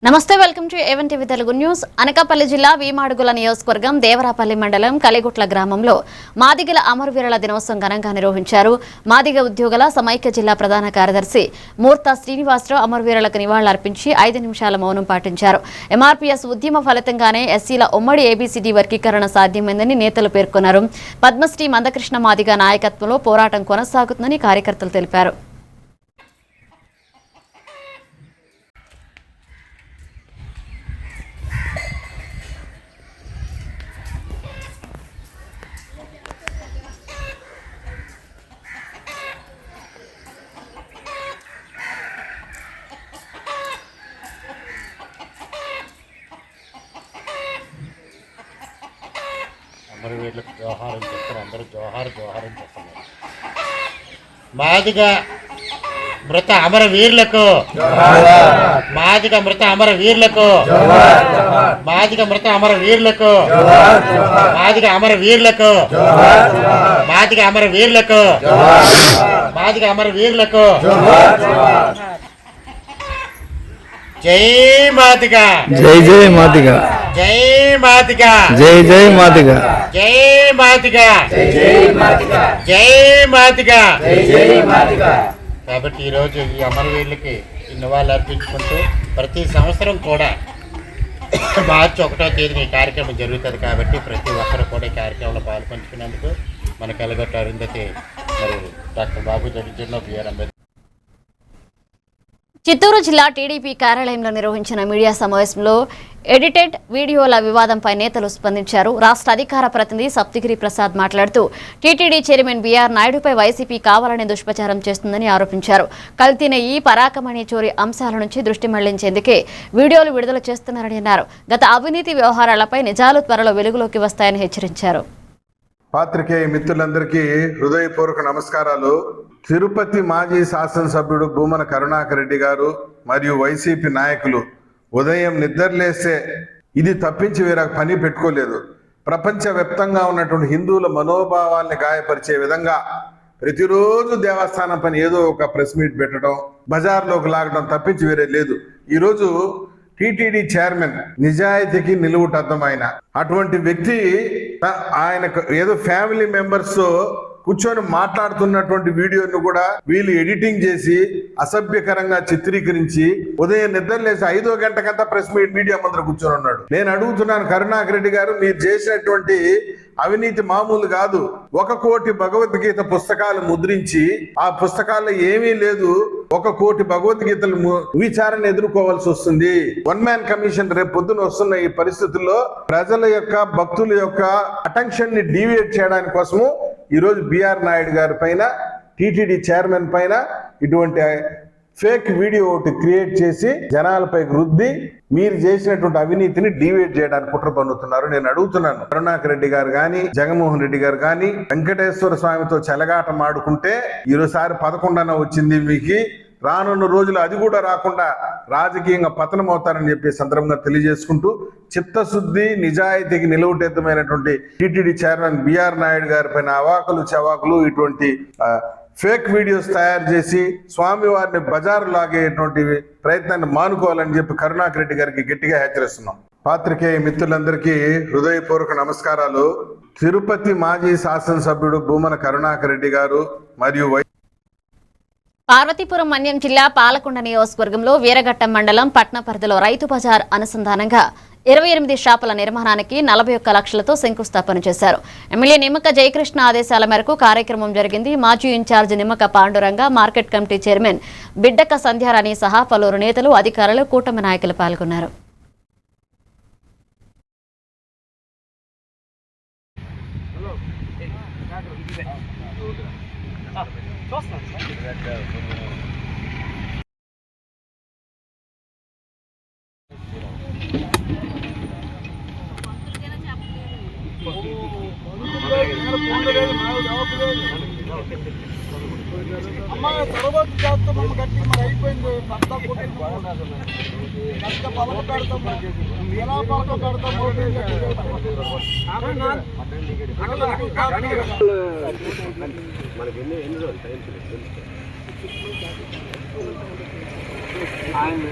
నమస్తే welcome to A1 TV Telugu news. Anakapalli జిల్లా వీమాడుగుల నియోజకవర్గం దేవరాపల్లి మండలం కలిగుట్ల గ్రామంలో మాదిగల అమరవీరుల దినోత్సవం ఘనంగా నిర్వహించారు. మాదిగ ఉద్యోగుల సమైక్య జిల్లా ప్రధాన కార్యదర్శి మూర్త శ్రీనివాసరావు అమరవీరులకు నివాళులర్పించి 5 నిమిషాల మౌనం పాటించారు. ఎంఆర్పీఎస్ ఉద్యమ ఫలితంగానే ఎస్సీల ఉమ్మడి ఏబీసీడీ వర్గీకరణ సాధ్యమైందని నేతలు పేర్కొన్నారు. పద్మశ్రీ మందకృష్ణ మాదిగ నాయకత్వంలో పోరాటం కొనసాగుతుందని కార్యకర్తలు తెలిపారు. అమరవీరులకు జోహార్ అని చెప్తారు. అందరూ జోహార్ జోహార్ అని చెప్తున్నారు. మాదిగ మృత అమరవీరులకు, మాదిగ మృత అమరవీరులకు, మాదిగ మృత అమరవీరులకు, మాదిగ అమరవీరులకు, మాదిగ అమరవీరులకు, మాదిగ అమరవీరులకు జై మాదిగ, జై జై మాదిగ, జై మాదిగ, జై జై మాదిగ, జై మాదిగ, జై మాదిగ, జై మాదిగ, జై మాదిగ. కాబట్టి ఈరోజు ఈ అమరవీరులకి నివాళులు అర్పించుకుంటూ ప్రతి సంవత్సరం కూడా మార్చి 1వ తేదీన ఈ కార్యక్రమం జరుగుతుంది. కాబట్టి ప్రతి ఒక్కరు కూడా ఈ కార్యక్రమంలో పాల్పంచుకున్నందుకు మన కలిగొట్ట అరుంధతి మరి డాక్టర్ బాబు జగజ్జీవన్ బిఆర్ అంబేద్కర్. చిత్తూరు జిల్లా టీడీపీ కార్యాలయంలో నిర్వహించిన మీడియా సమావేశంలో ఎడిటెడ్ వీడియోల వివాదంపై నేతలు స్పందించారు. రాష్ట్ర అధికార ప్రతినిధి సప్తగిరి ప్రసాద్ మాట్లాడుతూ టీటీడీ చైర్మన్ బీఆర్ నాయుడుపై వైసీపీ కావాలని దుష్ప్రచారం చేస్తుందని ఆరోపించారు. కల్తీ నెయ్యి, పరాకమణి చోరీ అంశాల నుంచి దృష్టి మళ్లించేందుకే వీడియోలు విడుదల చేస్తున్నారని అన్నారు. గత అవినీతి వ్యవహారాలపై నిజాలు త్వరలో వెలుగులోకి వస్తాయని హెచ్చరించారు. పాత్రికేయ మిత్రులందరికీ హృదయపూర్వక నమస్కారాలు. తిరుపతి మాజీ శాసనసభ్యుడు భూమన కరుణాకర్ రెడ్డి గారు మరియు వైసీపీ నాయకులు ఉదయం నిద్రలేస్తే ఇది తప్పించి వేరే పని పెట్టుకోలేదు. ప్రపంచవ్యాప్తంగా ఉన్నటువంటి హిందువుల మనోభావాల్ని గాయపరిచే విధంగా ప్రతిరోజు దేవస్థానం పని ఏదో ఒక ప్రెస్ మీట్ పెట్టడం, బజార్లోకి లాగడం తప్పించి వేరే లేదు. ఈరోజు టీటీడీ చైర్మన్ నిజాయితీకి నిలువుటద్దమైన అటువంటి వ్యక్తి ఆయనకు ఏదో ఫ్యామిలీ మెంబర్స్ కూర్చొని మాట్లాడుతున్నటువంటి వీడియోను కూడా వీళ్ళు ఎడిటింగ్ చేసి అసభ్యకరంగా చిత్రీకరించి ఉదయం నిద్రలేసి 5వ గంటకంతా ప్రెస్ మీట్ మీడియా ముందర కూర్చొని ఉన్నాడు. నేను అడుగుతున్నాను, కరుణాకర్ రెడ్డి గారు, మీరు చేసినటువంటి అవినీతి మామూలు కాదు. 1 కోటి భగవద్గీత పుస్తకాలు ముద్రించి ఆ పుస్తకాల్లో ఏమీ లేదు. 1 కోటి భగవద్గీతలు విచారణ ఎదుర్కోవాల్సి వస్తుంది. 1 మ్యాన్ కమిషన్ రేపు పొద్దున వస్తున్న ఈ పరిస్థితుల్లో ప్రజల యొక్క, భక్తుల యొక్క అటెన్షన్ ని డీవియేట్ చేయడానికి కోసము ఈరోజు బీఆర్ నాయుడు గారి పైన, టీటీడీ చైర్మన్ పైన ఇటువంటి ఫేక్ వీడియో ఒకటి క్రియేట్ చేసి జనాలపైకి రుద్ది మీరు చేసినటువంటి అవినీతిని డీవేట్ చేయడానికి కుట్ర పన్నుతున్నారు. నేను అడుగుతున్నాను, కరుణాకర్ రెడ్డి గారు కానీ, జగన్మోహన్ రెడ్డి గారు కానీ వెంకటేశ్వర స్వామితో చెలగాటం ఆడుకుంటే ఈరోసారి 11న వచ్చింది మీకు. రానున్న రోజులు అది కూడా రాకుండా రాజకీయంగా పతనం అవుతారని చెప్పి సందర్భంగా తెలియజేసుకుంటూ, చిత్తశుద్ధి, నిజాయితీకి నిలువుటెద్దమైనటువంటి టీటీడీ చైర్మన్ బీఆర్ నాయుడు గారి పైన అవాకులు చవాకులు ఇటువంటి ఫేక్ వీడియోస్ తయారు చేసి స్వామివారిని బజారు లాగేటువంటి ప్రయత్నాన్ని మానుకోవాలని చెప్పి కరుణాకర్ రెడ్డి గారికి గట్టిగా హెచ్చరిస్తున్నాం. పాత్రికేయ మిత్రులందరికీ హృదయపూర్వక నమస్కారాలు. తిరుపతి మాజీ శాసనసభ్యుడు భూమన కరుణాకర్ రెడ్డి గారు మరియు పార్వతీపురం మన్యం జిల్లా పాలకొండ నియోజకవర్గంలో వీరఘట్టం మండలం పట్న పరిధిలో రైతు బజార్ అనుసంధానంగా 28 షాపుల నిర్మాణానికి 41 లక్షలతో శంకుస్థాపన చేశారు. ఎమ్మెల్యే నిమ్మక జయకృష్ణ ఆదేశాల మేరకు కార్యక్రమం జరిగింది. మాజీ incharge Nimmaka Panduranga, market committee chairman Biddaka Sandhyarani సహా పలువురు నేతలు, అధికారులు, కూటమి నాయకులు పాల్గొన్నారు. అమ్మాయి తర్వాత చేస్తాం గట్టి మరి అయిపోయింది. పెద్ద పలక పెడతాము, ఎలా పలక పెడతాము మనకి ఎన్ని రోజులు ఆయన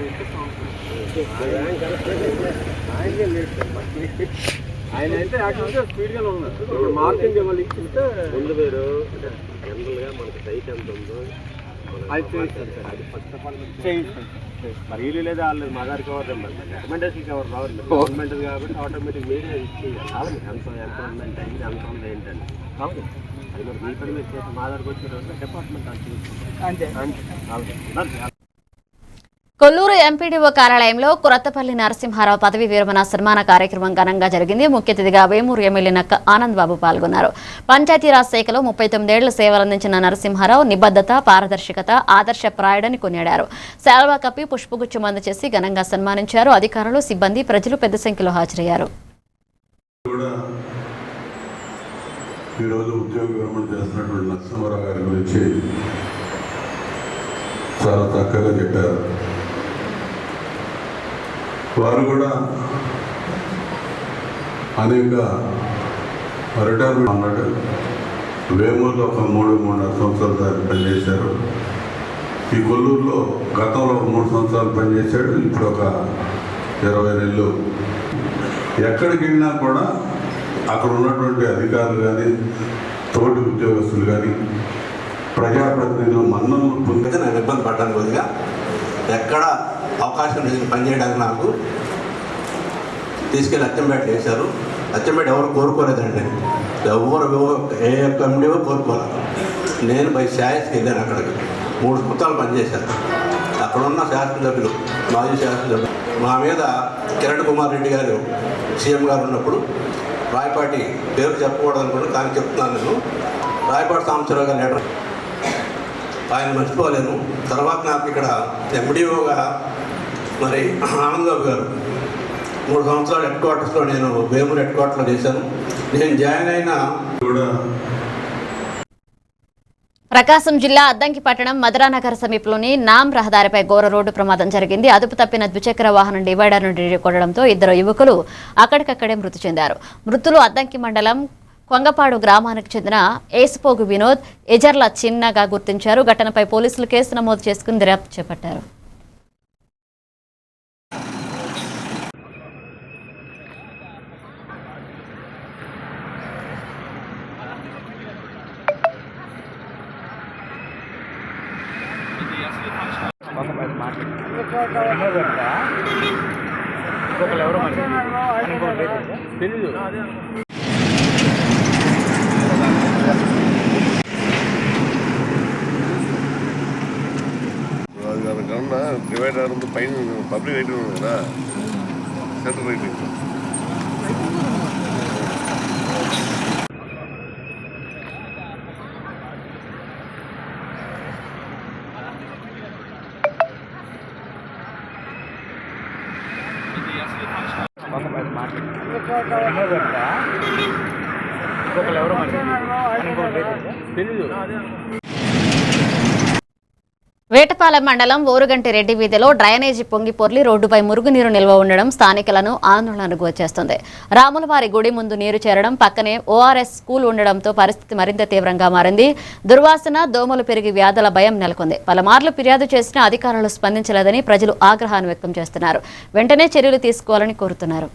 అయితే యాక్చువల్గా స్పీడ్గానే ఉన్నారు. ఇప్పుడు మార్కింగ్ వాళ్ళు ఇచ్చింటే ముందు వేరు జనరల్గా మనకి సైట్ ఎంత ఉందో అది చేయిస్తారు సార్. అది ఫస్ట్ ఆఫ్ ఆల్ చేయిస్తాం మరి వీళ్ళు లేదా వాళ్ళు మా గారికి ఎవరు రికమెండేషన్కి ఎవరు రావాలి గవర్నమెంట్ కాబట్టి ఆటోమేటిక్ మీరే ఇచ్చి కావాలి ఎంత ఎంప్లాయ్మెంట్ అయింది ఎంత ఉంది ఏంటండి కావాలి అది మరి మీ పని మీరు చేసి మా దగ్గరకు వచ్చిన డిపార్ట్మెంట్ అంతే అంతే. కొల్లూరు ఎంపీడీఓ కార్యాలయంలో కొరత్తపల్లి నరసింహారావు పదవి విరమణ సన్మాన కార్యక్రమం ఘనంగా జరిగింది. ముఖ్య అతిథిగా వేమూరు ఎమ్మెల్యే నక్క ఆనంద్ బాబు పాల్గొన్నారు. పంచాయతీరాజ్ శాఖలో 39 ఏళ్ల సేవలందించిన నరసింహారావు నిబద్ధత, పారదర్శకత, ఆదర్శప్రాయుడని కొనియాడారు. శాల్వా కప్పి పుష్పగుచ్చం అందజేసి ఘనంగా సన్మానించారు. అధికారులు, సిబ్బంది, ప్రజలు పెద్ద సంఖ్యలో హాజరయ్యారు. ఈరోజు ఉద్యోగ విరమణ చేస్తున్నటువంటి నరసింహారావు గారి గురించి చాలా చక్కగా చెప్పారు. వారు కూడా అనేక రిటైర్మెంట్ అన్నాడు. వేమూరులో ఒక 3.5 సంవత్సరాల దాకా పనిచేశారు. ఈ కొల్లూరులో గతంలో 3 సంవత్సరాలు పనిచేశాడు. ఇప్పుడు ఒక 20 నెలలు. ఎక్కడికి వెళ్ళినా కూడా అక్కడ ఉన్నటువంటి అధికారులు కానీ, తోటి ఉద్యోగస్తులు కానీ, ప్రజాప్రతినిధులు మన్నలు పొందితే నేను ఇబ్బంది పడ్డాను. కొద్దిగా ఎక్కడ అవకాశం లేదు పనిచేయడానికి. నాకు తీసుకెళ్ళి అచ్చంపేట వేశారు. అచ్చంపేట ఎవరు కోరుకోలేదండి. ఎవరు ఏ కమిటీవో కోరుకోలేదు. నేను బై శాయస్కి వెళ్ళాను. అక్కడికి 3 సంవత్సరాలు పనిచేశాను. అక్కడున్న శాసనసభ్యులు, మాజీ శాసనసభ్యులు మా మీద కిరణ్ కుమార్ రెడ్డి గారు సీఎం గారు ఉన్నప్పుడు రాయపాటి పేరు చెప్పకూడదు అనుకుంటే కానీ చెప్తున్నాను. నేను రాయపాటి సాంబశివరావు గారు లెటర్ ఆయన మర్చిపోలేను. తర్వాత నాకు ఇక్కడ ఎండిఓగా మరి ఆనందబాబు గారు 3 సంవత్సరాలు హెడ్ క్వార్టర్స్లో నేను వేమూరు హెడ్ క్వార్టర్లో చేశాను. నేను జాయిన్ అయిన కూడా ప్రకాశం జిల్లా అద్దంకి పట్టణం మధురానగర్ సమీపంలోని నామ్ రహదారిపై ఘోర రోడ్డు ప్రమాదం జరిగింది. అదుపు తప్పిన ద్విచక్ర వాహనం డివైడర్ను ఢీకొట్టడంతో 2 యువకులు అక్కడికక్కడే మృతి చెందారు. మృతులు అద్దంకి మండలం కొంగపాడు గ్రామానికి చెందిన ఏసుపోగు వినోద్, ఎజర్ల చిన్నగా గుర్తించారు. ఘటనపై పోలీసులు కేసు నమోదు చేసుకుని దర్యాప్తు చేపట్టారు. కన్నా డివైడర్ ఉంది పైన పబ్లిక్ రైటింగ్ ఉంది కదా, సెంటర్ రైటింగ్. వేటపాలెం మండలం ఓరుగంటి రెడ్డి వీధిలో డ్రైనేజీ పొంగి పొర్లి రోడ్డుపై మురుగునీరు నిల్వ ఉండడం స్థానికులను ఆందోళనకు గురిచేస్తుంది. రాములవారి గుడి ముందు నీరు చేరడం, పక్కనే ఓఆర్ఎస్ స్కూల్ ఉండడంతో పరిస్థితి మరింత తీవ్రంగా మారింది. దుర్వాసన, దోమలు పెరిగి వ్యాధుల భయం నెలకొంది. పలుమార్లు ఫిర్యాదు చేసినా అధికారులు స్పందించలేదని ప్రజలు ఆగ్రహాన్ని వ్యక్తం చేస్తున్నారు. వెంటనే చర్యలు తీసుకోవాలని కోరుతున్నారు.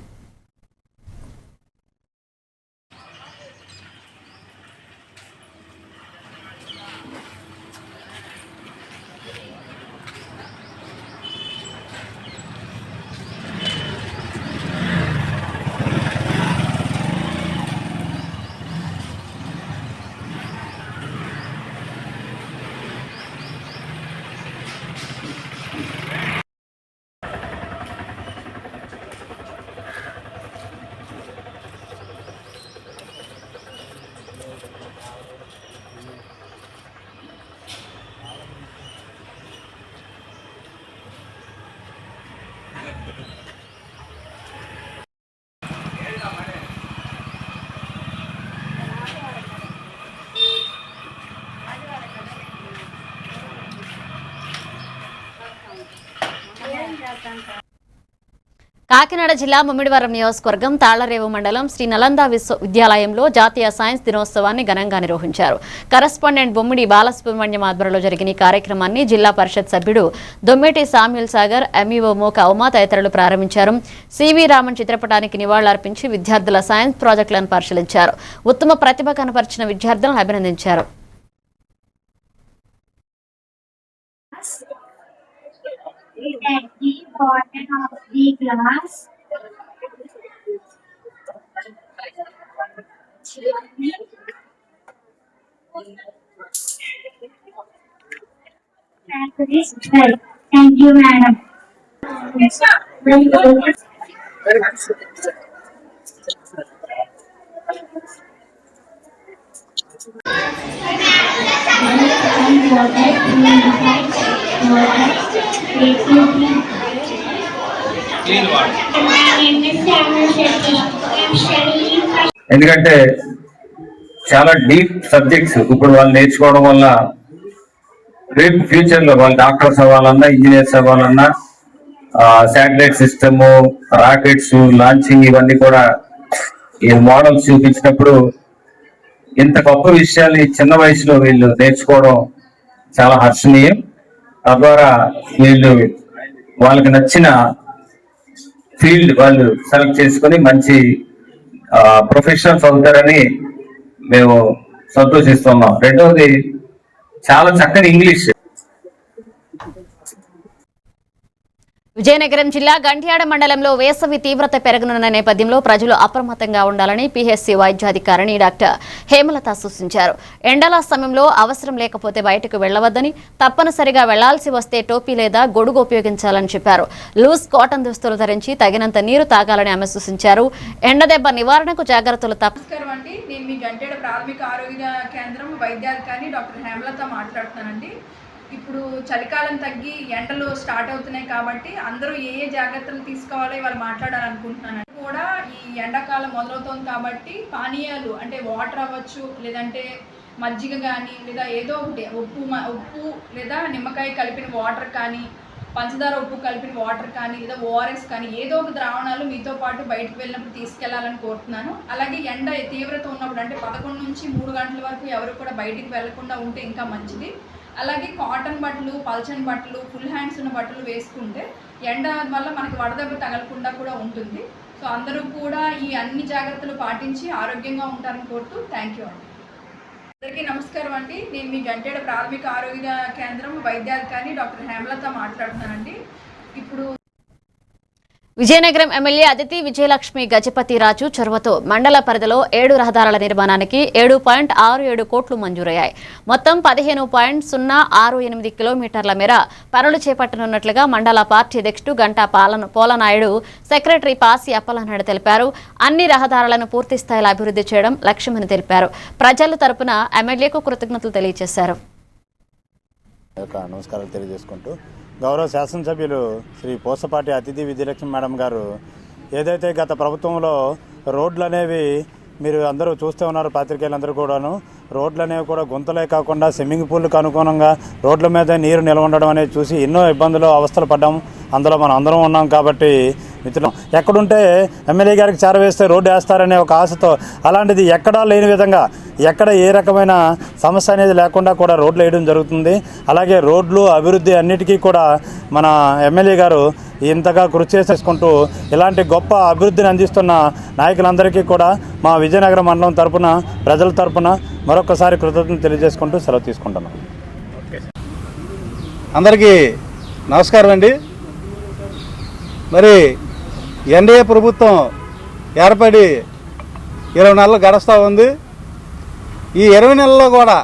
కాకినాడ జిల్లా ముమ్మిడివరం నియోజకవర్గం తాళ్లరేవు మండలం శ్రీ నలంద విశ్వవిద్యాలయంలో జాతీయ సైన్స్ దినోత్సవాన్ని ఘనంగా నిర్వహించారు. కరెస్పాండెంట్ బొమ్మిడి బాలసుబ్రహ్మణ్యం ఆధ్వర్యంలో జరిగిన ఈ కార్యక్రమాన్ని జిల్లా పరిషత్ సభ్యుడు దొమ్మెటి సామ్యుల్ సాగర్, ఎంఈఓ మోక ఉమా తదితరులు ప్రారంభించారు. సివి రామన్ చిత్రపటానికి నివాళులర్పించి విద్యార్థుల సైన్స్ ప్రాజెక్టులను పరిశీలించారు. ఉత్తమ ప్రతిభ కనపరిచిన విద్యార్థులను అభినందించారు. At the bottom of the glass, thank you, madam. ఎందుకంటే చాలా డీప్ సబ్జెక్ట్స్ ఇప్పుడు వాళ్ళు నేర్చుకోవడం వల్ల రేపు ఫ్యూచర్ లో వాళ్ళు డాక్టర్స్ అవ్వాలన్నా, ఇంజనీర్స్ అవ్వాలన్నా, శాటిలైట్ సిస్టమ్, రాకెట్స్ లాంచింగ్ ఇవన్నీ కూడా ఈ మోడల్స్ చూపించినప్పుడు ఇంత గొప్ప విషయాన్ని చిన్న వయసులో వీళ్ళు నేర్చుకోవడం చాలా హర్షణీయం. తద్వారా వీళ్ళు వాళ్ళకి నచ్చిన ఫీల్డ్ వాళ్ళు సెలెక్ట్ చేసుకుని మంచి ప్రొఫెషనల్స్ అవుతారని మేము సంతోషిస్తున్నాం. రెండవది చాలా చక్కని ఇంగ్లీష్. విజయనగరం జిల్లా గంట్యాడ మండలంలో వేసవి తీవ్రత పెరగనున్న నేపథ్యంలో ప్రజలు అప్రమత్తంగా ఉండాలని పీహెచ్సీ వైద్యాధికారిణి డాక్టర్ హేమలత సూచించారు. ఎండల సమయంలో అవసరం లేకపోతే బయటకు వెళ్లవద్దని, తప్పనిసరిగా వెళ్లాల్సి వస్తే టోపీ లేదా గొడుగు ఉపయోగించాలని చెప్పారు. లూజ్ కాటన్ దుస్తులు ధరించి తగినంత నీరు తాగాలని ఆమె సూచించారు. ఎండదెబ్బ నివారణకు జాగ్రత్తలు నమస్కారం. నేను మీ గంట్యాడ ప్రాథమిక ఆరోగ్య కేంద్రం వైద్యాధికారిని డాక్టర్ హేమలత మాట్లాడుతున్నానండి. ఇప్పుడు చలికాలం తగ్గి ఎండలు స్టార్ట్ అవుతున్నాయి కాబట్టి అందరూ ఏ జాగ్రత్తలు తీసుకోవాలో ఇవాళ మాట్లాడాలనుకుంటున్నాను. కూడా ఈ ఎండాకాలం మొదలవుతుంది కాబట్టి పానీయాలు అంటే వాటర్ అవ్వచ్చు, లేదంటే మజ్జిగ కానీ, లేదా ఏదో ఒకటి ఉప్పు లేదా నిమ్మకాయ కలిపిన వాటర్ కానీ, పంచదార ఉప్పు కలిపిన వాటర్ కానీ, లేదా ఓఆర్ఎస్ కానీ ఏదో ఒక ద్రావణాలు మీతో పాటు బయటకు వెళ్ళినప్పుడు తీసుకెళ్లాలని కోరుతున్నాను. అలాగే ఎండ తీవ్రత ఉన్నప్పుడు అంటే 11 నుంచి 3 గంటల వరకు ఎవరు కూడా బయటికి వెళ్లకుండా ఉంటే ఇంకా మంచిది. అలాగే కాటన్ బట్టలు, పల్చని బట్టలు, ఫుల్ హ్యాండ్స్ ఉన్న బట్టలు వేసుకుంటే ఎండ వల్ల మనకి వడదెబ్బ తగలకుండా కూడా ఉంటుంది. సో అందరూ కూడా ఈ అన్ని జాగ్రత్తలు పాటించి ఆరోగ్యంగా ఉంటారని కోరుతూ థ్యాంక్ యూ అండి. అందరికీ నమస్కారం అండి. నేను మీ గంట్యాడ ప్రాథమిక ఆరోగ్య కేంద్రం వైద్యాధికారిని డాక్టర్ హేమలత మాట్లాడుతున్నానండి. ఇప్పుడు విజయనగరం ఎమ్మెల్యే అదితి విజయలక్ష్మి గజపతిరాజు చొరవతో మండల పరిధిలో 7 రహదారుల నిర్మాణానికి 7.67 కోట్లు మంజూరయ్యాయి. మొత్తం 15.068 కిలోమీటర్ల మేర పనులు చేపట్టనున్నట్లుగా మండల పార్టీ అధ్యక్షుడు గంటా పోలనాయుడు, సెక్రటరీ పాసి అప్పలనాయుడు తెలిపారు. అన్ని రహదారులను పూర్తి స్థాయిలో అభివృద్ధి చేయడం లక్ష్యమని తెలిపారు. ప్రజల తరపున ఎమ్మెల్యేకు కృతజ్ఞతలు తెలియజేశారు. నమస్కారాలు తెలియజేసుకుంటూ గౌరవ శాసనసభ్యులు శ్రీ పోసపాటి అతిథి విజయలక్ష్మి మేడం గారు ఏదైతే గత ప్రభుత్వంలో రోడ్లు అనేవి మీరు అందరూ చూస్తూ ఉన్నారు, పాత్రికేయులందరూ కూడాను, రోడ్లు అనేవి కూడా గుంతలే కాకుండా స్విమ్మింగ్ పూల్కి అనుగుణంగా రోడ్ల మీద నీరు నిల్వ ఉండడం అనేది చూసి ఎన్నో ఇబ్బందులు అవస్థలు పడ్డాం. అందులో మనం అందరం ఉన్నాం కాబట్టి మిత్రులు ఎక్కడుంటే ఎమ్మెల్యే గారికి చేరవేస్తే రోడ్డు వేస్తారనే ఒక ఆశతో అలాంటిది ఎక్కడా లేని విధంగా ఎక్కడ ఏ రకమైన సమస్య అనేది లేకుండా కూడా రోడ్లు వేయడం జరుగుతుంది. అలాగే రోడ్లు అభివృద్ధి అన్నిటికీ కూడా మన ఎమ్మెల్యే గారు ఇంతగా కృషి చేసుకుంటూ ఇలాంటి గొప్ప అభివృద్ధిని అందిస్తున్న నాయకులందరికీ కూడా మా విజయనగరం మండలం తరపున, ప్రజల తరపున మరొకసారి కృతజ్ఞతలు తెలియజేసుకుంటూ సెలవు తీసుకుంటున్నాం. అందరికీ నమస్కారం అండి. మరి ఎన్డీఏ ప్రభుత్వం ఏర్పడి 20 నెలలు గడుస్తూ ఉంది. ఈ 20 నెలల్లో కూడా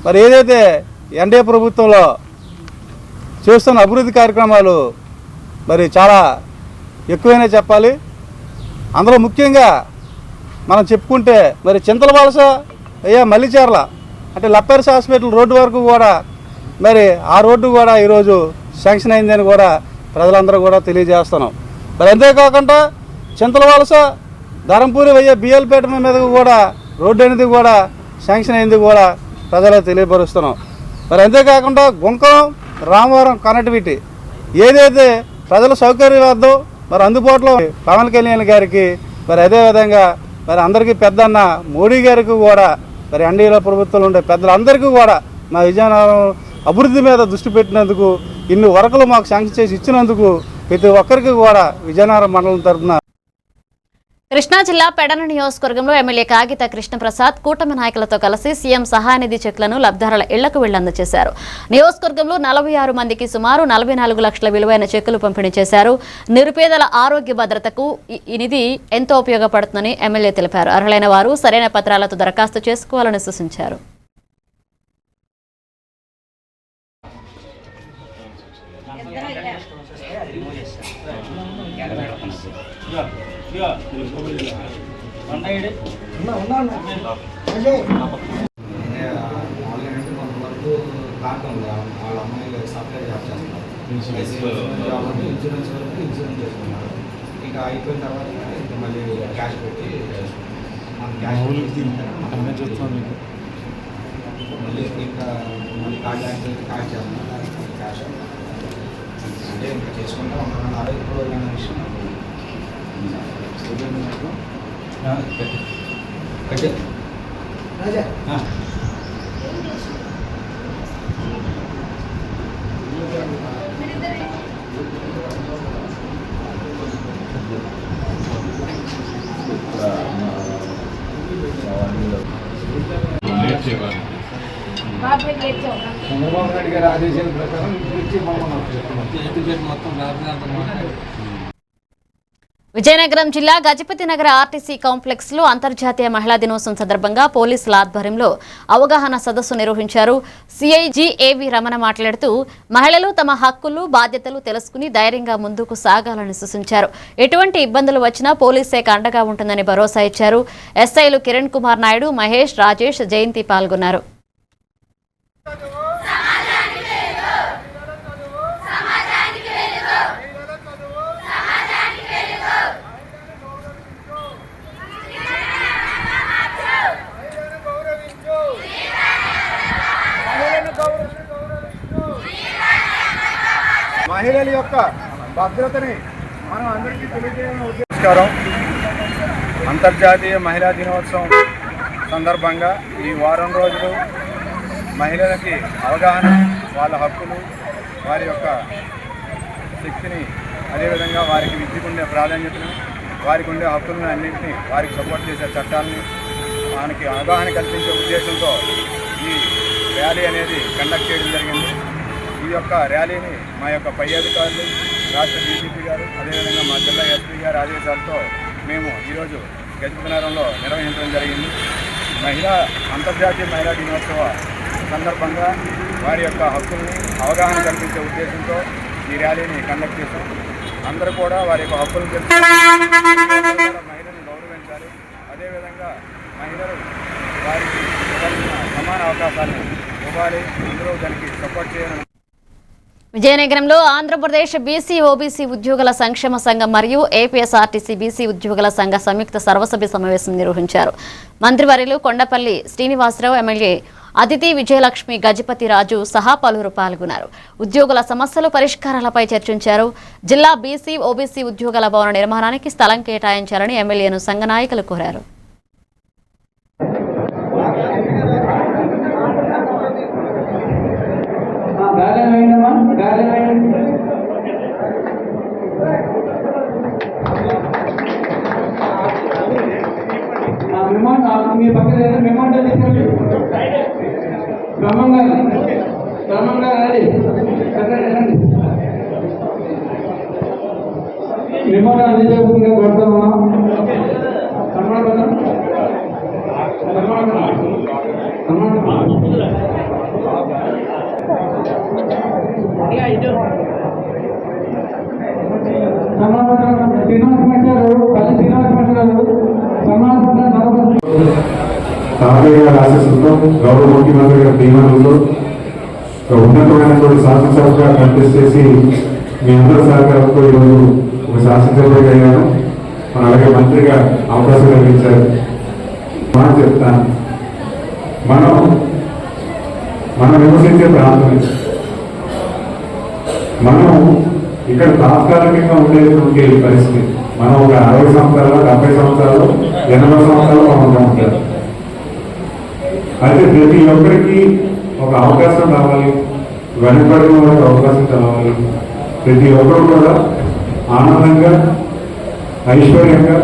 మరి ఏదైతే ఎన్డీఏ ప్రభుత్వంలో చేస్తున్న అభివృద్ధి కార్యక్రమాలు మరి చాలా ఎక్కువనే చెప్పాలి. అందులో ముఖ్యంగా మనం చెప్పుకుంటే మరి చింతలవలస మల్లిచేర్ల అంటే లప్పర్స్ హాస్పిటల్ రోడ్డు వరకు కూడా మరి ఆ రోడ్డు కూడా ఈరోజు శాంక్షన్ అయిందని కూడా ప్రజలందరూ కూడా తెలియజేస్తున్నాం. మరి అంతేకాకుండా చింతలవలస ధరంపూరి బిఎల్పేట మీద కూడా రోడ్డు అనేది కూడా శాంక్షన్ అయింది కూడా ప్రజలకు తెలియపరుస్తున్నాం. మరి అంతేకాకుండా గుంకం రామవరం కనెక్టివిటీ ఏదైతే ప్రజల సౌకర్యార్థం మరి అందుబాటులో పవన్ కళ్యాణ్ గారికి, మరి అదేవిధంగా మరి అందరికీ పెద్దన్న మోడీ గారికి కూడా, మరి ఎన్డీఏలో ప్రభుత్వంలో ఉండే పెద్దలందరికీ కూడా మా విజయనగరం అభివృద్ధి మీద దృష్టి పెట్టినందుకు, ఇన్ని వరకులు మాకు శాంక్షన్ చేసి ఇచ్చినందుకు ప్రతి ఒక్కరికి కూడా విజయనగరం మండలం తరఫున. కృష్ణా జిల్లా పెడన నియోజకవర్గంలో ఎమ్మెల్యే కాగిత కృష్ణప్రసాద్ కూటమి నాయకులతో కలిసి సీఎం సహాయనిధి చెక్లను లబ్ధిదారుల ఇళ్లకు వెళ్లి అందజేశారు. నియోజకవర్గంలో 46 మందికి సుమారు 44 లక్షల విలువైన చెక్కులు పంపిణీ చేశారు. నిరుపేదల ఆరోగ్య భద్రతకు ఈ నిధి ఎంతో ఉపయోగపడుతుందని ఎమ్మెల్యే తెలిపారు. అర్హులైన వారు సరైన పత్రాలతో దరఖాస్తు చేసుకోవాలని సూచించారు. వాళ్ళ అమ్మాయిలు సప్లై జాబ్ చేస్తున్నారు, ఇన్సూరెన్స్ చేసుకున్నారు. ఇంకా అయిపోయిన తర్వాత ఇంకా మళ్ళీ క్యాష్ పెట్టి మనం క్యాష్ మళ్ళీ ఇంకా మళ్ళీ కార్డ్ యాక్టివేట్ కార్డ్ చేస్తున్నారు. క్యాష్ అంటే ఇంకా చేసుకుంటా ఉన్నాను. ఆరోగ్యపరమైన విషయం రాజా చంద్రబాబు నాయుడు గారి ఆదేశాల ప్రకారం విజయనగరం జిల్లా గజపతి నగర ఆర్టీసీ కాంప్లెక్స్ లో అంతర్జాతీయ మహిళా దినోత్సవం సందర్భంగా పోలీసుల ఆధ్వర్యంలో అవగాహన సదస్సు నిర్వహించారు. సిఐజి రమణ మాట్లాడుతూ మహిళలు తమ హక్కులు బాధ్యతలు తెలుసుకుని ధైర్యంగా ముందుకు సాగాలని సూచించారు. ఎటువంటి ఇబ్బందులు వచ్చినా పోలీస్ శాఖ అండగా ఉంటుందని భరోసా ఇచ్చారు. ఎస్ఐలు కిరణ్ కుమార్ నాయుడు, మహేష్, రాజేష్, జయంతి పాల్గొన్నారు. మహిళల యొక్క భద్రతని మనం అందరికీ తెలియజేయాలని ఉద్దేశించారు. అంతర్జాతీయ మహిళా దినోత్సవం సందర్భంగా ఈ వారం రోజులు మహిళలకి అవగాహన, వాళ్ళ హక్కులు, వారి యొక్క శక్తిని, అదేవిధంగా వారికి విద్యకు ఉండే ప్రాధాన్యతను, వారికి ఉండే హక్కులను అన్నింటినీ వారికి సపోర్ట్ చేసే చట్టాలని మనకి అవగాహన కల్పించే ఉద్దేశంతో ఈ ర్యాలీ అనేది కండక్ట్ చేయడం జరిగింది. ఈ యొక్క ర్యాలీని మా యొక్క పై అధికారులు, రాష్ట్ర డీజీపీ గారు, అదేవిధంగా మా జిల్లా ఎస్పీ గారి ఆదేశాలతో మేము ఈరోజు గజపతి నగరంలో నిర్వహించడం జరిగింది. అంతర్జాతీయ మహిళా దినోత్సవ సందర్భంగా వారి యొక్క హక్కుల్ని అవగాహన కల్పించే ఉద్దేశంతో ఈ ర్యాలీని కండక్ట్ చేశాం. అందరూ కూడా వారి యొక్క హక్కులు తెలుసుకోవాలి, మహిళలను గౌరవించాలి, అదేవిధంగా మహిళలు వారికి ఇవ్వాల్సిన సమాన అవకాశాలను ఇవ్వాలి, అందరూ దానికి సపోర్ట్ చేయాలని. విజయనగరంలో ఆంధ్రప్రదేశ్ బీసీ ఓబీసీ ఉద్యోగుల సంక్షేమ సంఘం మరియు ఏపీఎస్ఆర్టీసీ బీసీ ఉద్యోగుల సంఘ సంయుక్త సర్వసభ్య సమావేశం నిర్వహించారు. మంత్రివర్యులు కొండపల్లి శ్రీనివాసరావు, ఎమ్మెల్యే అదితి విజయలక్ష్మి, గజపతి రాజు సహా పలువురు పాల్గొన్నారు. ఉద్యోగుల సమస్యలు పరిష్కారాలపై చర్చించారు. జిల్లా బీసీ ఓబీసీ ఉద్యోగుల భవన నిర్మాణానికి స్థలం కేటాయించాలని ఎమ్మెల్యేను సంఘ నాయకులు కోరారు. మీ పక్కన క్రమంగా విమానం అందించకుండా కొడుతున్నాం. ఆశిస్తుందో గౌరవ ముఖ్యమంత్రి గారి తీర్మానంలో ఉన్నతమైనటువంటి శాసనసభగా కంటెస్ట్ చేసి మీ అందరి సహకారంతో ఈరోజు ఒక శాసనసభ్యుడిగా అయ్యాను. అలాగే మంత్రిగా అవకాశం కలిగించారు. మనం చెప్తాను, మనం నివసించే ప్రాంతం, మనం ఇక్కడ తాత్కాలికంగా ఉండేటువంటి పరిస్థితి. మనం ఒక 60 సంవత్సరాలు, 70 సంవత్సరాలు, 80 సంవత్సరాలు మనం ఉంటారు. అయితే ప్రతి ఒక్కరికి ఒక అవకాశం రావాలి, వెనకబడిన వాళ్ళకి అవకాశం కావాలి. ప్రతి ఒక్కరు కూడా ఆనందంగా, ఐశ్వర్యంగా,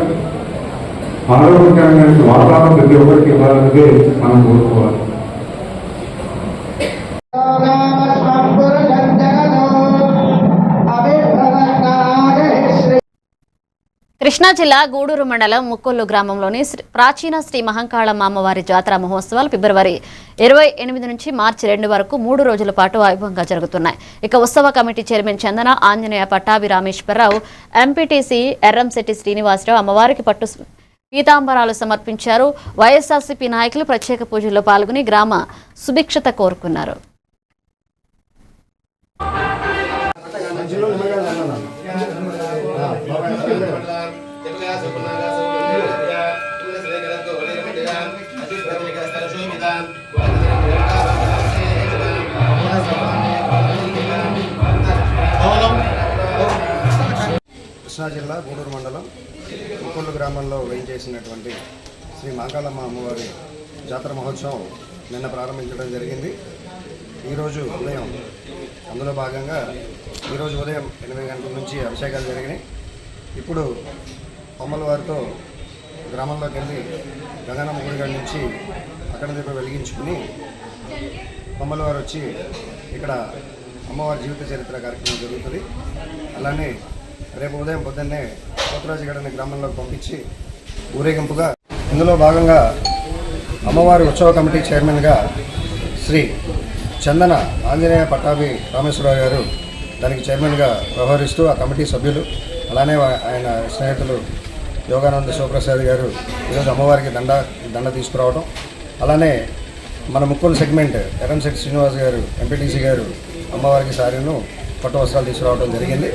ఆరోగ్యకరంగా వాతావరణం ప్రతి ఒక్కరికి ఇవ్వాలనేదే మనం కోరుకోవాలి. కృష్ణా జిల్లా గూడూరు మండలం ముక్కొల్లు గ్రామంలోని ప్రాచీన శ్రీ మహంకాళమ్మ అమ్మవారి జాతర మహోత్సవాలు ఫిబ్రవరి 28 నుంచి మార్చి 2 వరకు 3 రోజుల పాటు వైభవంగా జరుగుతున్నాయి. ఇక ఉత్సవ కమిటీ చైర్మన్ చందన ఆంజనేయ పట్టాభి రామేశ్వరరావు, ఎంపీటీసీ ఎర్రంశెట్టి శ్రీనివాసరావు అమ్మవారికి పట్టు పీతాంబరాలు సమర్పించారు. వైఎస్ఆర్సీపీ నాయకులు ప్రత్యేక పూజల్లో పాల్గొని గ్రామ సుభిక్షత కోరుకున్నారు. కృష్ణా జిల్లా గూడూరు మండలం ముక్కొల్లు గ్రామంలో వేయించేసినటువంటి శ్రీ మహంకాళమ్మ అమ్మవారి జాతర మహోత్సవం నిన్న ప్రారంభించడం జరిగింది. ఈరోజు ఉదయం అందులో భాగంగా ఈరోజు ఉదయం 8 గంటల నుంచి అభిషేకాలు జరిగినాయి. ఇప్పుడు పొమ్మల వారితో గ్రామంలోకి వెళ్ళి గంగనమ్మ గుడి గారి నుంచి అక్కడ దీపం వెలిగించుకుని పొమ్మల వారు వచ్చి ఇక్కడ అమ్మవారి జీవిత చరిత్ర కార్యక్రమం జరుగుతుంది. అలానే రేపు ఉదయం పొద్దున్నే పోతురాజు గడని గ్రామంలోకి పంపించి ఊరేగింపుగా ఇందులో భాగంగా అమ్మవారి ఉత్సవ కమిటీ చైర్మన్గా శ్రీ చందన ఆంజనేయ పట్టాభి రామేశ్వరరావు గారు దానికి చైర్మన్గా వ్యవహరిస్తూ ఆ కమిటీ సభ్యులు అలానే ఆయన స్నేహితులు యోగానంద శివప్రసాద్ గారు ఈరోజు అమ్మవారికి దండ తీసుకురావడం, అలానే మన ముక్కొల్లు సెగ్మెంట్ ఎర్రంశెట్టి శ్రీనివాస్ గారు ఎంపీటీసీ గారు అమ్మవారికి సారీను పట్టు వస్త్రాలు తీసుకురావడం జరిగింది.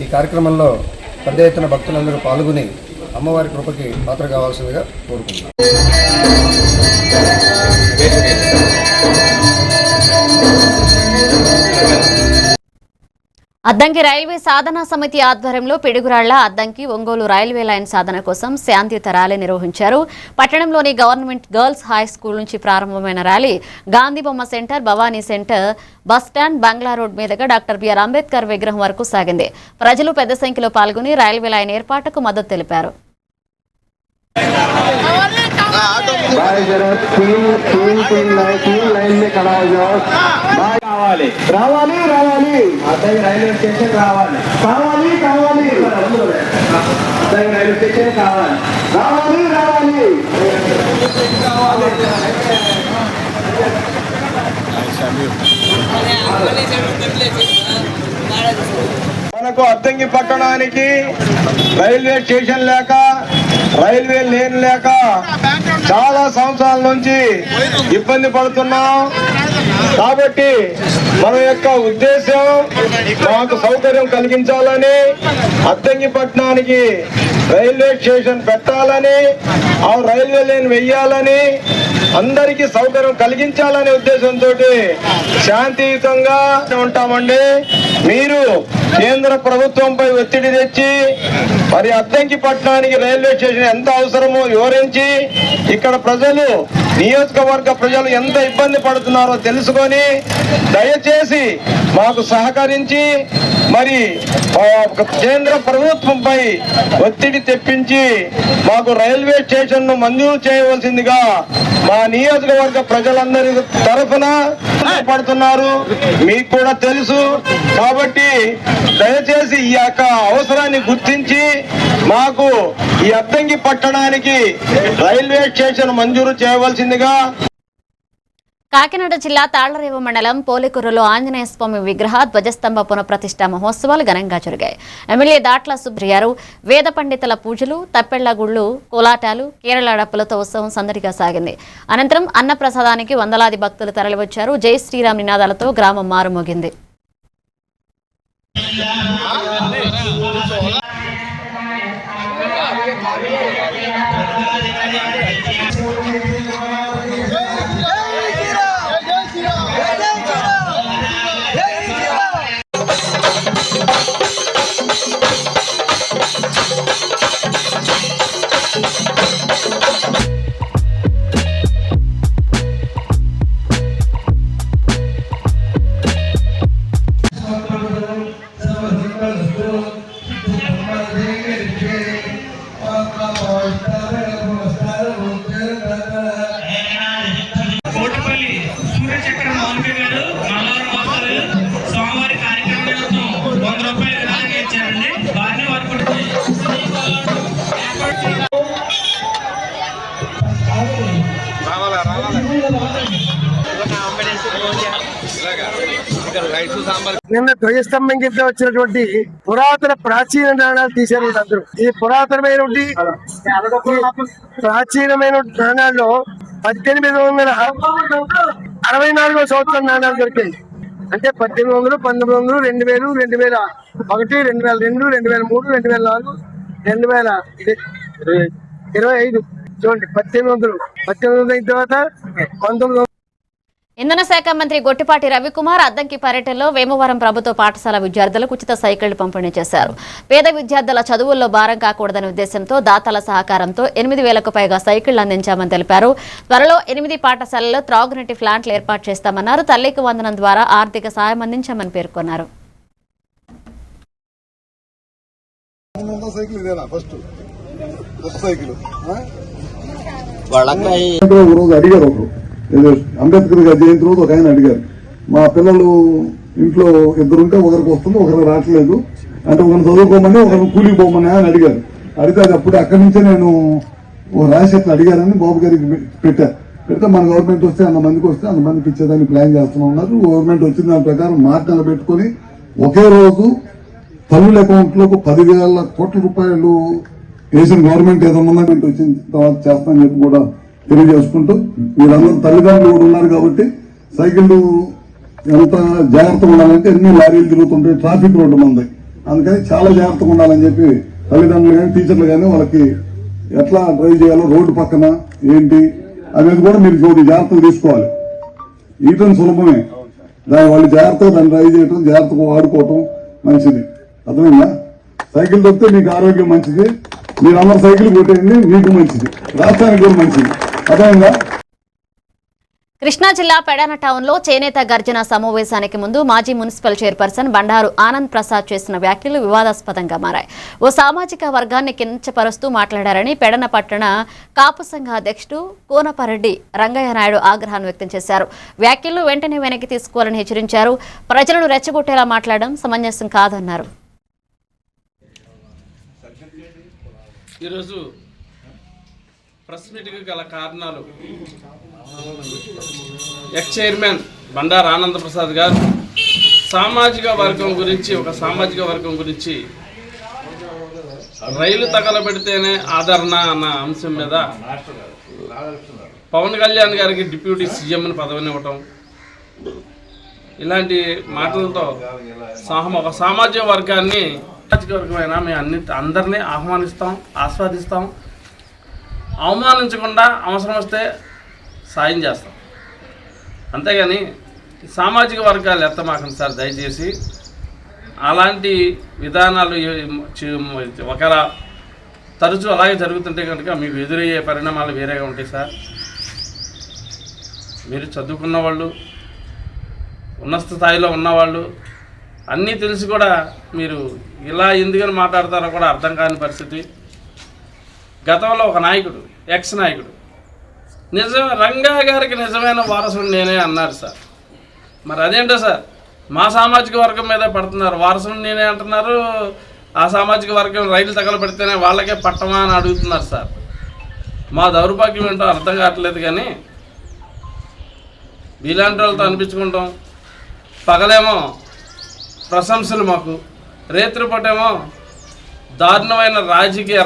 ఈ కార్యక్రమంలో పెద్ద ఎత్తున భక్తులందరూ పాల్గొని అమ్మవారి కృపకి పాత్ర కావాల్సిందిగా కోరుకుంటున్నాను. అద్దంకి రైల్వే సాధనా సమితి ఆధ్వర్యంలో పిడుగురాళ్ల అద్దంకి ఒంగోలు రైల్వే లైన్ సాధన కోసం శాంతియుత ర్యాలీ నిర్వహించారు. పట్టణంలోని గవర్నమెంట్ గర్ల్స్ హై స్కూల్ నుంచి ప్రారంభమైన rally Gandhibomma centre, Bhavani centre, bus stand, బంగ్లా రోడ్ మీదుగా డాక్టర్ బిఆర్ అంబేద్కర్ విగ్రహం వరకు సాగింది. ప్రజలు పెద్ద సంఖ్యలో పాల్గొని రైల్వే లైన్ ఏర్పాటుకు మద్దతు తెలిపారు. రావాలి రావాలి రావాలి అద్దం రైల్వే స్టేషన్ రావాలి కావాలి కావాలి అద్దం రైల్వే స్టేషన్ కావాలి రావాలి రావాలి. మనకు అద్దంకి పట్టణానికి రైల్వే స్టేషన్ లేక, రైల్వే లేన్ లేక చాలా సంవత్సరాల నుంచి ఇబ్బంది పడుతున్నాం. కాబట్టి మన యొక్క ఉద్దేశం మాకు సౌకర్యం కలిగించాలని, అద్దంకి పట్టణానికి రైల్వే స్టేషన్ పెట్టాలని, ఆ రైల్వే లైన్ వెయ్యాలని, అందరికీ సౌకర్యం కలిగించాలనే ఉద్దేశంతో శాంతియుతంగా ఉంటామండి. మీరు కేంద్ర ప్రభుత్వంపై ఒత్తిడి తెచ్చి మరి అద్దంకి పట్టణానికి రైల్వే స్టేషన్ ఎంత అవసరమో వివరించి, ఇక్కడ ప్రజలు, నియోజకవర్గ ప్రజలు ఎంత ఇబ్బంది పడుతున్నారో తెలుసుకొని దయచేసి మాకు సహకరించి మరి కేంద్ర ప్రభుత్వంపై ఒత్తిడి తెప్పించి మాకు రైల్వే స్టేషన్ ను మంజూరు చేయవలసిందిగా మా నియోజకవర్గ ప్రజలందరి తరఫున పడుతున్నారు. మీకు కూడా తెలుసు. కాబట్టి దయచేసి ఈ యొక్క అవసరాన్ని గుర్తించి మాకు ఈ అద్దంకి పట్టణానికి రైల్వే స్టేషన్ మంజూరు చేయవలసిందిగా. కాకినాడ జిల్లా తాళ్లరేవు మండలం పోలికూరులో ఆంజనేయ స్వామి విగ్రహ ధ్వజస్తంభ పునఃప్రతిష్ఠ మహోత్సవాలు ఘనంగా జరిగాయి. ఎమ్మెల్యే దాట్ల సుబ్రియారు, వేద పండితుల పూజలు, తప్పెళ్ల గుళ్ళు, కోలాటాలు, కేరళ డప్పులతో ఉత్సవం సందడిగా సాగింది. అనంతరం అన్నప్రసాదానికి వందలాది భక్తులు తరలివచ్చారు. జై శ్రీరామ్ నినాదాలతో గ్రామం మారుమోగింది. నిన్న ధ్వజస్తంభం కింద వచ్చినటువంటి పురాతన ప్రాచీన నాణాలు తీశారు వీళ్ళందరూ. ఈ పురాతనమైనటువంటి ప్రాచీనమైన నాణాల్లో 1864 సంవత్సరం నాణాలు దొరికాయి. అంటే 1800, 1900, 2000, 2001, 2002, 2003, 2004, 2025 చూడండి. 1800 అయిన తర్వాత 1900. ఇంధన శాఖ మంత్రి గొట్టిపాటి రవికుమార్ అద్దంకి పర్యటనలో వేమవరం ప్రభుత్వ పాఠశాల విద్యార్థులకు ఉచిత సైకిళ్లు పంపిణీ చేశారు. పేద విద్యార్థుల చదువుల్లో భారం కాకూడదనే ఉద్దేశంతో దాతల సహకారంతో 8,000కు పైగా సైకిళ్లు అందించామని తెలిపారు. త్వరలో 8 పాఠశాలల్లో త్రాగునీటి ప్లాంట్లు ఏర్పాటు చేస్తామన్నారు. తల్లికి వందనం ద్వారా ఆర్థిక సాయం అందించామని పేర్కొన్నారు. అంబేద్కర్ గారి జయంతి రోజు ఒక ఆయన అడిగారు, మా పిల్లలు ఇంట్లో ఇద్దరుంటే ఒకరికి వస్తుంది ఒకరికి రావట్లేదు అంటే ఒకరిని చదువుకోమని ఒకరిని కూలికి పోమని అని అడిగారు. అడిగితే అది అప్పుడు అక్కడి నుంచే నేను రాజశేఖర్ అడిగారని బాబు గారికి పెడితే మన గవర్నమెంట్ వస్తే అంతమందికి వస్తే అంతమందికి ఇచ్చేదాన్ని ప్లాన్ చేస్తున్నా ఉన్నారు. గవర్నమెంట్ వచ్చిన దాని ప్రకారం మార్గాలు పెట్టుకుని ఒకే రోజు తల్లుల అకౌంట్ లోకి 10,000 కోట్ల రూపాయలు వేసిన గవర్నమెంట్ ఏదైనా ఉందంటే వచ్చిన తర్వాత చేస్తానని చెప్పి కూడా తెలియజేసుకుంటూ, వీళ్ళందరూ తల్లిదండ్రులు కూడా ఉన్నారు కాబట్టి సైకిళ్ళు ఎంత జాగ్రత్తగా ఉండాలంటే ఎన్ని లారీలు తిరుగుతుంటాయి, ట్రాఫిక్ రోడ్డు ఉంది, అందుకని చాలా జాగ్రత్తగా ఉండాలని చెప్పి తల్లిదండ్రులు కానీ టీచర్లు కానీ వాళ్ళకి ఎట్లా డ్రైవ్ చేయాలో రోడ్డు పక్కన ఏంటి అనేది కూడా మీరు జాగ్రత్తలు తీసుకోవాలి. ఈటం సులభమే, దాని వాళ్ళు జాగ్రత్తగా దాన్ని డ్రైవ్ చేయటం, జాగ్రత్తగా వాడుకోవటం మంచిది. అర్థమైందా? సైకిల్ దొరికితే మీకు ఆరోగ్యం మంచిది, మీరందరూ సైకిల్ కొట్టేయండి, మీకు మంచిది, రాష్ట్రానికి కూడా మంచిది. అర్థమైందా? కృష్ణా జిల్లా పెడాన టౌన్లో చేనేత గర్జన సమావేశానికి ముందు మాజీ మున్సిపల్ చైర్పర్సన్ బండారు ఆనంద్ ప్రసాద్ చేసిన వ్యాఖ్యలు వివాదాస్పదంగా మారాయి. ఓ సామాజిక వర్గాన్ని కించపరుస్తూ మాట్లాడారని పెడన పట్టణ కాపు సంఘ అధ్యక్షుడు కోనపరెడ్డి రంగయ్య నాయుడు ఆగ్రహాన్ని వ్యక్తం చేశారు. వ్యాఖ్యలు వెంటనే వెనక్కి తీసుకోవాలని హెచ్చరించారు. ప్రజలను రెచ్చగొట్టేలా మాట్లాడడం సమంజసం కాదన్నారు. ఈరోజు ప్రెస్ మీట్కి గల కారణాలు, ఎక్స్ చైర్మన్ బండారు ఆనంద ప్రసాద్ గారు సామాజిక వర్గం గురించి రైలు తగలబెడితేనే ఆదరణ అన్న అంశం మీద పవన్ కళ్యాణ్ గారికి డిప్యూటీ సీఎంని పదవినివ్వటం, ఇలాంటి మాటలతో ఒక సామాజిక వర్గాన్ని వర్గమైనా మేము అందరినీ ఆహ్వానిస్తాం, ఆస్వాదిస్తాం, అవమానించకుండా అవసరం వస్తే సాయం చేస్తాం. అంతేగాని సామాజిక వర్గాలు ఎత్తమాకండి సార్ దయచేసి. అలాంటి విధానాలు ఒకవేళ తరచూ అలాగే జరుగుతుంటే కనుక మీకు ఎదురయ్యే పరిణామాలు వేరేగా ఉంటాయి సార్. మీరు చదువుకున్న వాళ్ళు, ఉన్నత స్థాయిలో ఉన్నవాళ్ళు, అన్నీ తెలిసి కూడా మీరు ఇలా ఎందుకని మాట్లాడతారో కూడా అర్థం కాని పరిస్థితి. గతంలో ఒక నాయకుడు, ఎక్స్ నాయకుడు, రంగా గారికి నిజమైన వారసుడు నేనే అన్నారు సార్. మరి అదేంటో సార్, మా సామాజిక వర్గం మీద పడుతున్నారు, వారసుడు నేనే అంటున్నారు. ఆ సామాజిక వర్గం రైలు తగలబెడితేనే వాళ్ళకే పట్టమా అని అడుగుతున్నారు సార్. మా దౌర్భాగ్యం ఏంటో అర్థం కావట్లేదు. కానీ వీలాంటి వాళ్ళతో అనిపించుకుంటాం. పగలేమో ప్రశంసలు మాకు, రేత్రిపూటేమో దారుణమైన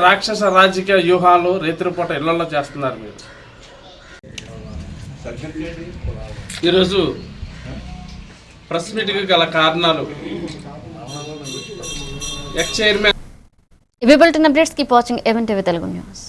రాక్షస రాజకీయ వ్యూహాలు రేత్రిపూట ఇళ్లలో చేస్తున్నారు మీరు. ఈరోజు ప్రెస్ మీట్కి గల కారణాలు, ఎక్స్ చైర్మన్. ఇవి bulletin updates. Keep watching A1 TV Telugu news.